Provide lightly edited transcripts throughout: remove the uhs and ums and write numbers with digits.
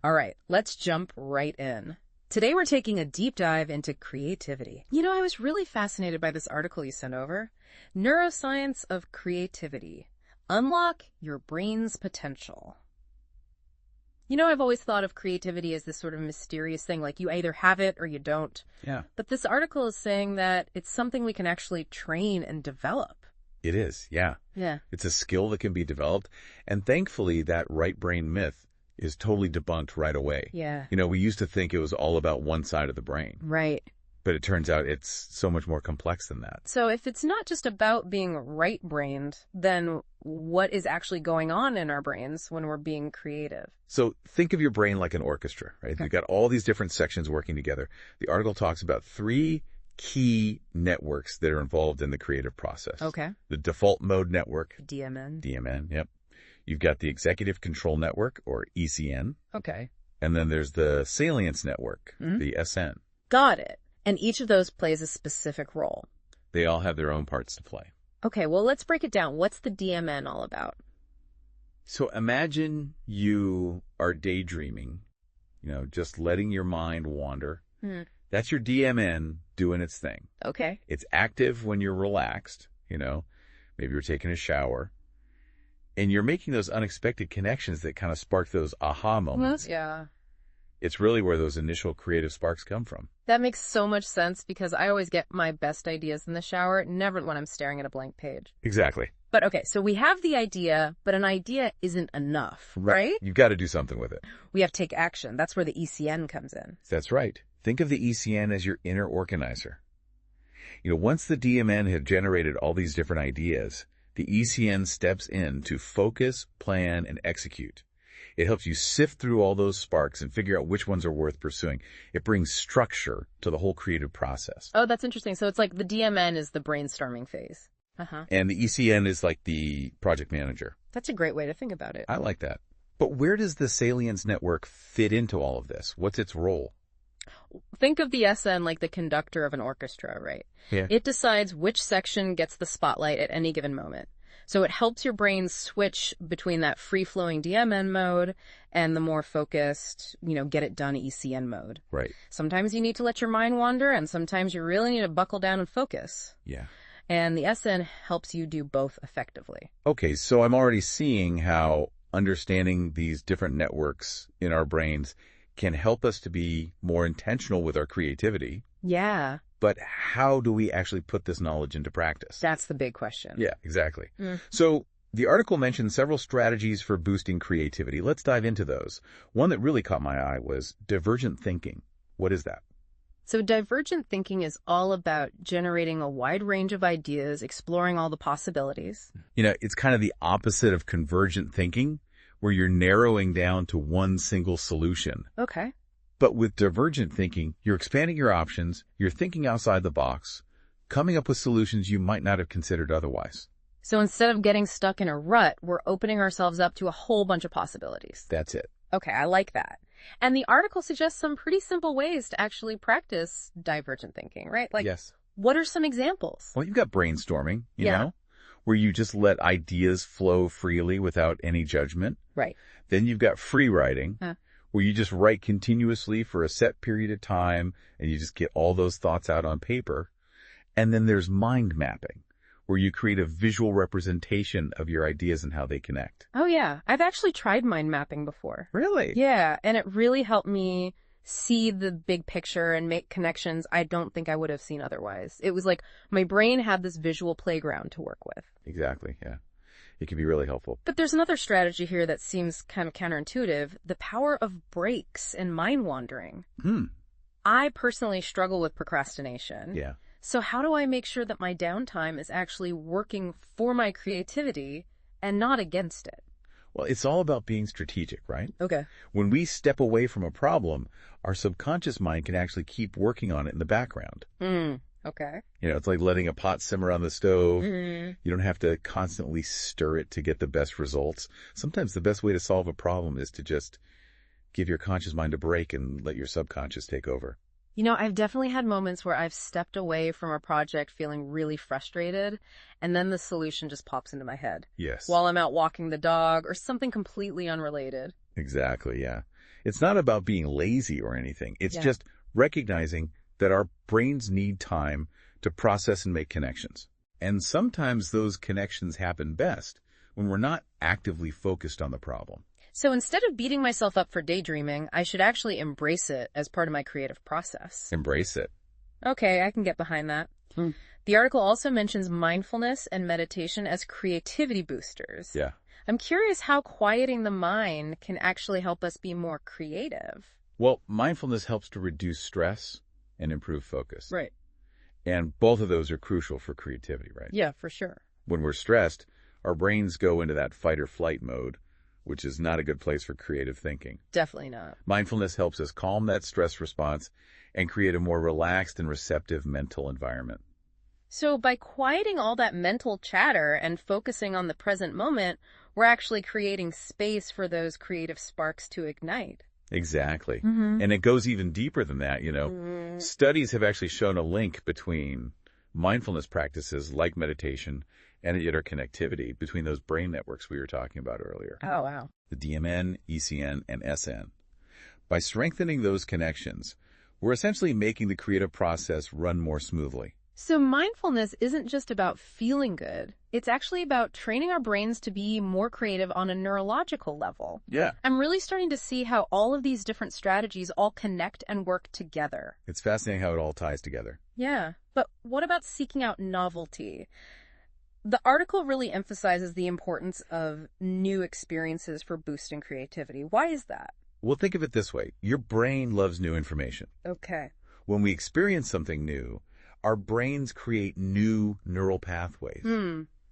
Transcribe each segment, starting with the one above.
All right, let's jump right in. Today we're taking a deep dive into creativity. I was really fascinated by this article you sent over. Neuroscience of Creativity. Unlock your brain's potential. I've always thought of creativity as this sort of mysterious thing, like you either have it or you don't. Yeah. But this article is saying that it's something we can actually train and develop. It is, yeah. Yeah. It's a skill that can be developed. And thankfully, that right brain myth is totally debunked right away. Yeah. We used to think it was all about one side of the brain. Right. But it turns out it's so much more complex than that. So if it's not just about being right-brained, then what is actually going on in our brains when we're being creative? So think of your brain like an orchestra, right? Okay. You've got all these different sections working together. The article talks about 3 key networks that are involved in the creative process. Okay. The default mode network. DMN. DMN, yep. You've got the executive control network, or ECN. Okay. And then there's the salience network, the SN. Got it. And each of those plays a specific role. They all have their own parts to play. Okay, well, let's break it down. What's the DMN all about? So imagine you are daydreaming, just letting your mind wander. That's your DMN doing its thing. Okay. It's active when you're relaxed, maybe you're taking a shower, and you're making those unexpected connections that kind of spark those aha moments. Yeah. It's really where those initial creative sparks come from. That makes so much sense because I always get my best ideas in the shower, never when I'm staring at a blank page. Exactly. But okay, so we have the idea, but an idea isn't enough, right? You've got to do something with it. We have to take action. That's where the ECN comes in. That's right. Think of the ECN as your inner organizer. Once the DMN had generated all these different ideas, the ECN steps in to focus, plan, and execute. It helps you sift through all those sparks and figure out which ones are worth pursuing. It brings structure to the whole creative process. Oh, that's interesting. So it's like the DMN is the brainstorming phase. And the ECN is like the project manager. That's a great way to think about it. I like that. But where does the salience network fit into all of this? What's its role? Think of the SN like the conductor of an orchestra, right? Yeah. It decides which section gets the spotlight at any given moment. So it helps your brain switch between that free-flowing DMN mode and the more focused, get-it-done ECN mode. Right. Sometimes you need to let your mind wander, and sometimes you really need to buckle down and focus. Yeah. And the SN helps you do both effectively. Okay, so I'm already seeing how understanding these different networks in our brains can help us to be more intentional with our creativity. Yeah. But how do we actually put this knowledge into practice? That's the big question. Yeah, exactly. So the article mentioned several strategies for boosting creativity. Let's dive into those. One that really caught my eye was divergent thinking. What is that? So divergent thinking is all about generating a wide range of ideas, exploring all the possibilities. It's kind of the opposite of convergent thinking, where you're narrowing down to one single solution. Okay. But with divergent thinking, you're expanding your options, you're thinking outside the box, coming up with solutions you might not have considered otherwise. So instead of getting stuck in a rut, we're opening ourselves up to a whole bunch of possibilities. That's it. Okay, I like that. And the article suggests some pretty simple ways to actually practice divergent thinking, right? Like, yes. What are some examples? Well, you've got brainstorming, you know, where you just let ideas flow freely without any judgment. Right. Then you've got free writing. Where you just write continuously for a set period of time and you just get all those thoughts out on paper. And then there's mind mapping, where you create a visual representation of your ideas and how they connect. Oh, yeah. I've actually tried mind mapping before. Really? Yeah, and it really helped me see the big picture and make connections I don't think I would have seen otherwise. It was like my brain had this visual playground to work with. Exactly, yeah. It can be really helpful. But there's another strategy here that seems kind of counterintuitive, the power of breaks and mind wandering. I personally struggle with procrastination. Yeah. So how do I make sure that my downtime is actually working for my creativity and not against it? Well, it's all about being strategic, right? Okay. When we step away from a problem, our subconscious mind can actually keep working on it in the background. Okay. It's like letting a pot simmer on the stove. You don't have to constantly stir it to get the best results. Sometimes the best way to solve a problem is to just give your conscious mind a break and let your subconscious take over. I've definitely had moments where I've stepped away from a project feeling really frustrated, and then the solution just pops into my head. Yes. While I'm out walking the dog or something completely unrelated. Exactly, yeah. It's not about being lazy or anything. It's just recognizing that our brains need time to process and make connections. And sometimes those connections happen best when we're not actively focused on the problem. So instead of beating myself up for daydreaming, I should actually embrace it as part of my creative process. Embrace it. Okay, I can get behind that. The article also mentions mindfulness and meditation as creativity boosters. Yeah. I'm curious how quieting the mind can actually help us be more creative. Well, mindfulness helps to reduce stress and improve focus. Right. And both of those are crucial for creativity, right? Yeah, for sure. When we're stressed, our brains go into that fight or flight mode, which is not a good place for creative thinking. Definitely not. Mindfulness helps us calm that stress response and create a more relaxed and receptive mental environment. So by quieting all that mental chatter and focusing on the present moment, we're actually creating space for those creative sparks to ignite. Exactly. And it goes even deeper than that, Studies have actually shown a link between mindfulness practices like meditation and interconnectivity between those brain networks we were talking about earlier. Oh, wow. The DMN, ECN, and SN. By strengthening those connections, we're essentially making the creative process run more smoothly. So mindfulness isn't just about feeling good. It's actually about training our brains to be more creative on a neurological level. Yeah. I'm really starting to see how all of these different strategies all connect and work together. It's fascinating how it all ties together. Yeah. But what about seeking out novelty? The article really emphasizes the importance of new experiences for boosting creativity. Why is that? Well, think of it this way. Your brain loves new information. Okay. When we experience something new, our brains create new neural pathways.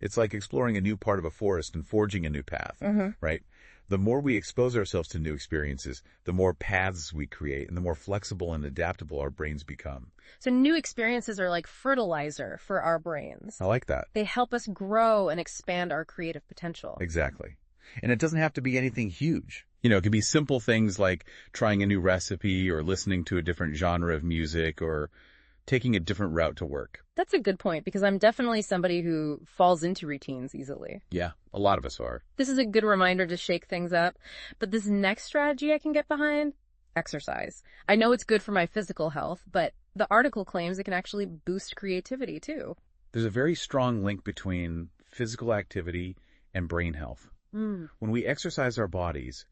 It's like exploring a new part of a forest and forging a new path, right? The more we expose ourselves to new experiences, the more paths we create and the more flexible and adaptable our brains become. So new experiences are like fertilizer for our brains. I like that. They help us grow and expand our creative potential. Exactly. And it doesn't have to be anything huge. It can be simple things like trying a new recipe or listening to a different genre of music or taking a different route to work. That's a good point, because I'm definitely somebody who falls into routines easily. Yeah, a lot of us are. This is a good reminder to shake things up. But this next strategy I can get behind, exercise. I know it's good for my physical health, but the article claims it can actually boost creativity too. There's a very strong link between physical activity and brain health. When we exercise our bodies,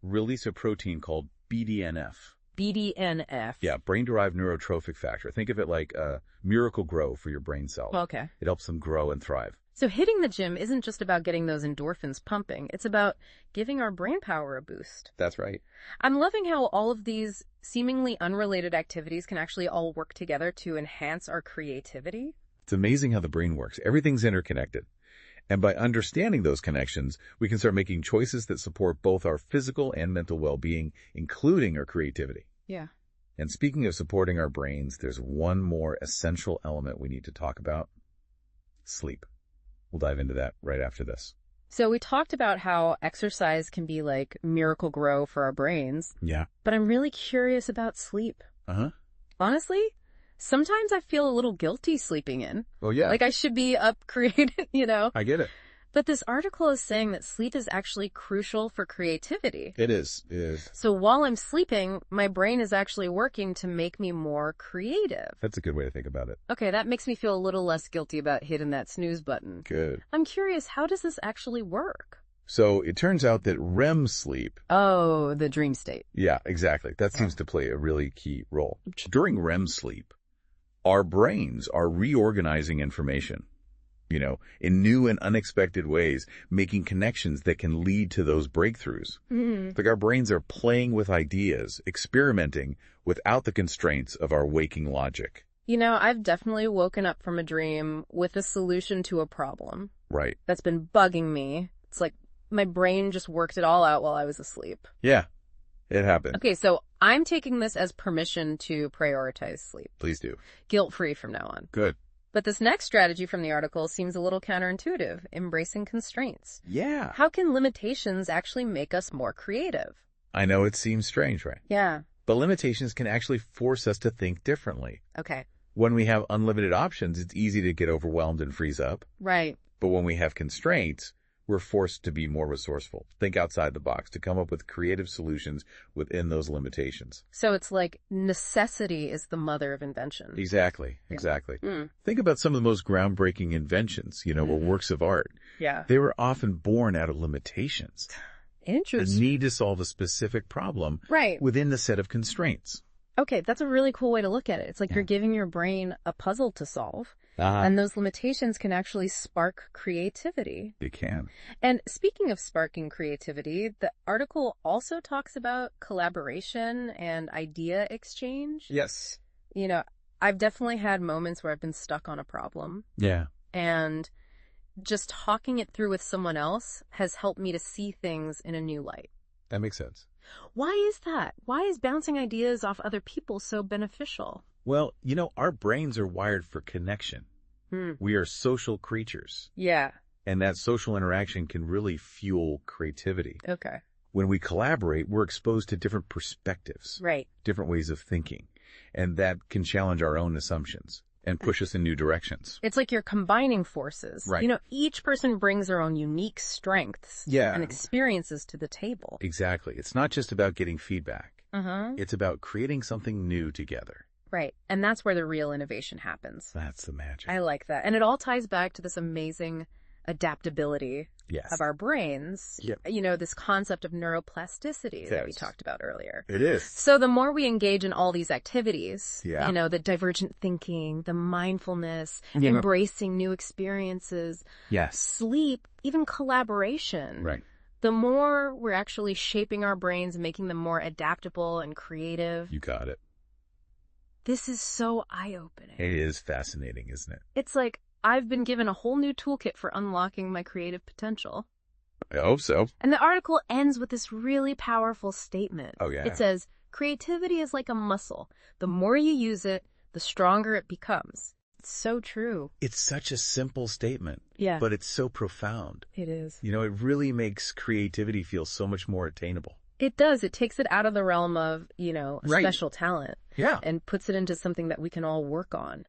release a protein called BDNF. BDNF. Yeah, brain-derived neurotrophic factor. Think of it like a miracle grow for your brain cells. Okay. It helps them grow and thrive. So hitting the gym isn't just about getting those endorphins pumping. It's about giving our brain power a boost. That's right. I'm loving how all of these seemingly unrelated activities can actually all work together to enhance our creativity. It's amazing how the brain works. Everything's interconnected. And by understanding those connections, we can start making choices that support both our physical and mental well-being, including our creativity. Yeah. And speaking of supporting our brains, there's one more essential element we need to talk about: sleep. We'll dive into that right after this. So we talked about how exercise can be like miracle grow for our brains. Yeah. But I'm really curious about sleep. Honestly, sometimes I feel a little guilty sleeping in. Well, yeah. Like I should be up creating, I get it. But this article is saying that sleep is actually crucial for creativity. It is. It is. So while I'm sleeping, my brain is actually working to make me more creative. That's a good way to think about it. Okay, that makes me feel a little less guilty about hitting that snooze button. Good. I'm curious, how does this actually work? So it turns out that REM sleep... Oh, the dream state. Yeah, exactly. That seems to play a really key role. During REM sleep, our brains are reorganizing information, in new and unexpected ways, making connections that can lead to those breakthroughs. Like our brains are playing with ideas, experimenting without the constraints of our waking logic. I've definitely woken up from a dream with a solution to a problem. Right. That's been bugging me. It's like my brain just worked it all out while I was asleep. Yeah, it happened. Okay, so I'm taking this as permission to prioritize sleep. Please do. Guilt-free from now on. Good. But this next strategy from the article seems a little counterintuitive, embracing constraints. Yeah. How can limitations actually make us more creative? I know it seems strange, right? Yeah. But limitations can actually force us to think differently. Okay. When we have unlimited options, it's easy to get overwhelmed and freeze up. Right. But when we have constraints, we're forced to be more resourceful, think outside the box, to come up with creative solutions within those limitations. So it's like necessity is the mother of invention. Exactly. Think about some of the most groundbreaking inventions, or works of art. Yeah. They were often born out of limitations. The Interesting. need to solve a specific problem Right. within the set of constraints. Okay, that's a really cool way to look at it. It's like you're giving your brain a puzzle to solve, Uh-huh. and those limitations can actually spark creativity. They can. And speaking of sparking creativity, the article also talks about collaboration and idea exchange. Yes. I've definitely had moments where I've been stuck on a problem, Yeah. and just talking it through with someone else has helped me to see things in a new light. That makes sense. Why is that? Why is bouncing ideas off other people so beneficial? Well, our brains are wired for connection. We are social creatures, Yeah. and that social interaction can really fuel creativity. Okay. When we collaborate, we're exposed to different perspectives, Right. different ways of thinking, and that can challenge our own assumptions and push us in new directions. It's like you're combining forces. Right. Each person brings their own unique strengths and experiences to the table. Exactly. It's not just about getting feedback. Uh-huh. It's about creating something new together. Right. And that's where the real innovation happens. That's the magic. I like that. And it all ties back to this amazing adaptability Yes. of our brains. Yep. This concept of neuroplasticity that we Yes. talked about earlier. It is. So the more we engage in all these activities, Yeah. the divergent thinking, the mindfulness, Yeah. embracing new experiences, Yes. sleep, even collaboration, Right. the more we're actually shaping our brains, making them more adaptable and creative. You got it. This is so eye-opening. It is fascinating, isn't it? It's like I've been given a whole new toolkit for unlocking my creative potential. I hope so. And the article ends with this really powerful statement. Oh, yeah. It says, creativity is like a muscle. The more you use it, the stronger it becomes. It's so true. It's such a simple statement, Yeah, but it's so profound. it is. It really makes creativity feel so much more attainable. It does. It takes it out of the realm of, Right. special talent Yeah. and puts it into something that we can all work on.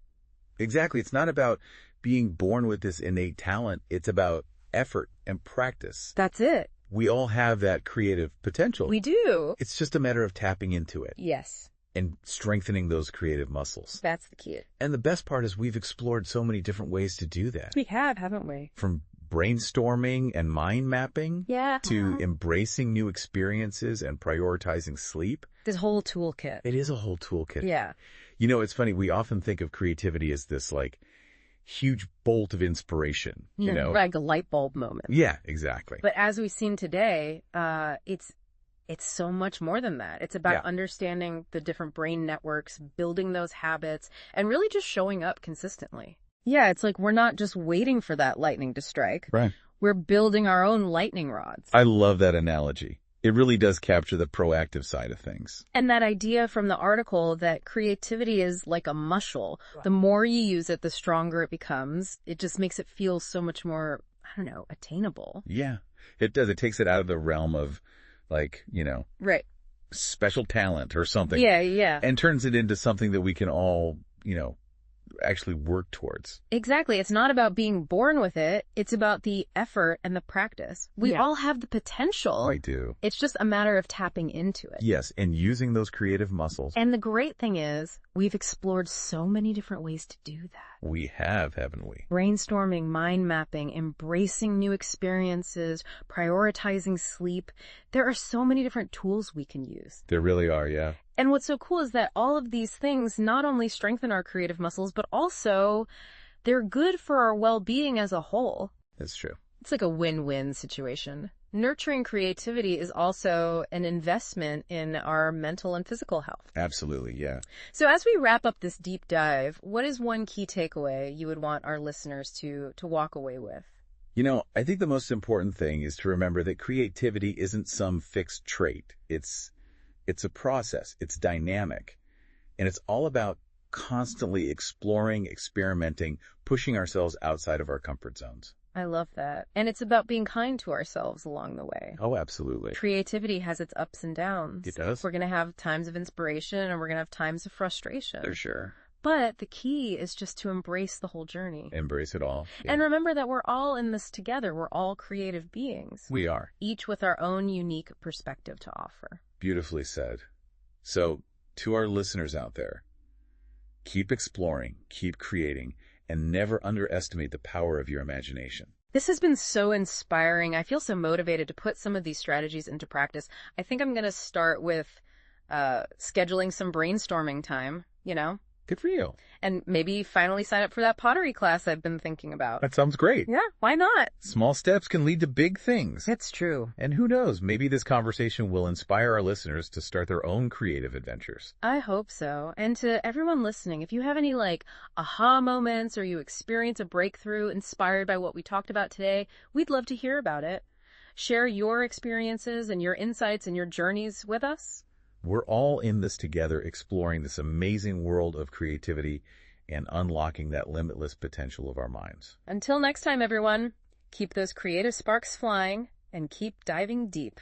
Exactly. It's not about being born with this innate talent. It's about effort and practice. That's it. We all have that creative potential. We do. It's just a matter of tapping into it Yes, and strengthening those creative muscles. that's the key. And the best part is we've explored so many different ways to do that. We have, haven't we? From brainstorming and mind mapping Yeah. to embracing new experiences and prioritizing sleep. This whole toolkit. It is a whole toolkit. Yeah. It's funny. We often think of creativity as this huge bolt of inspiration, Like a light bulb moment. Yeah, exactly. But as we've seen today, it's so much more than that. It's about understanding the different brain networks, building those habits, and really just showing up consistently. Yeah, it's like we're not just waiting for that lightning to strike. Right. We're building our own lightning rods. I love that analogy. It really does capture the proactive side of things. And that idea from the article that creativity is like a muscle. The more you use it, the stronger it becomes. It just makes it feel so much more, attainable. Yeah, it does. It takes it out of the realm of Right. special talent or something. Yeah. And turns it into something that we can all, actually work towards. Exactly. It's not about being born with it. It's about the effort and the practice. We all have the potential. I do. It's just a matter of tapping into it. Yes, and using those creative muscles. And the great thing is, we've explored so many different ways to do that. We have, haven't we? Brainstorming, mind mapping, embracing new experiences, prioritizing sleep. There are so many different tools we can use. There really are, yeah. And what's so cool is that all of these things not only strengthen our creative muscles, but also they're good for our well-being as a whole. That's true. It's like a win-win situation. Nurturing creativity is also an investment in our mental and physical health. Absolutely, yeah. So as we wrap up this deep dive, what is one key takeaway you would want our listeners to walk away with? I think the most important thing is to remember that creativity isn't some fixed trait. It's a process. It's dynamic. And it's all about constantly exploring, experimenting, pushing ourselves outside of our comfort zones. I love that. And it's about being kind to ourselves along the way. Oh, absolutely. Creativity has its ups and downs. It does. We're going to have times of inspiration and we're going to have times of frustration. For sure. But the key is just to embrace the whole journey. Embrace it all. Yeah. And remember that we're all in this together. We're all creative beings. We are. Each with our own unique perspective to offer. Beautifully said. So, to our listeners out there, keep exploring, keep creating, and never underestimate the power of your imagination. This has been so inspiring. I feel so motivated to put some of these strategies into practice. I think I'm going to start with scheduling some brainstorming time, Good for you. And maybe finally sign up for that pottery class I've been thinking about. That sounds great. Yeah, why not? Small steps can lead to big things. It's true. And who knows, maybe this conversation will inspire our listeners to start their own creative adventures. I hope so. And to everyone listening, if you have any aha moments or you experience a breakthrough inspired by what we talked about today, we'd love to hear about it. Share your experiences and your insights and your journeys with us. We're all in this together, exploring this amazing world of creativity and unlocking that limitless potential of our minds. Until next time, everyone, keep those creative sparks flying and keep diving deep.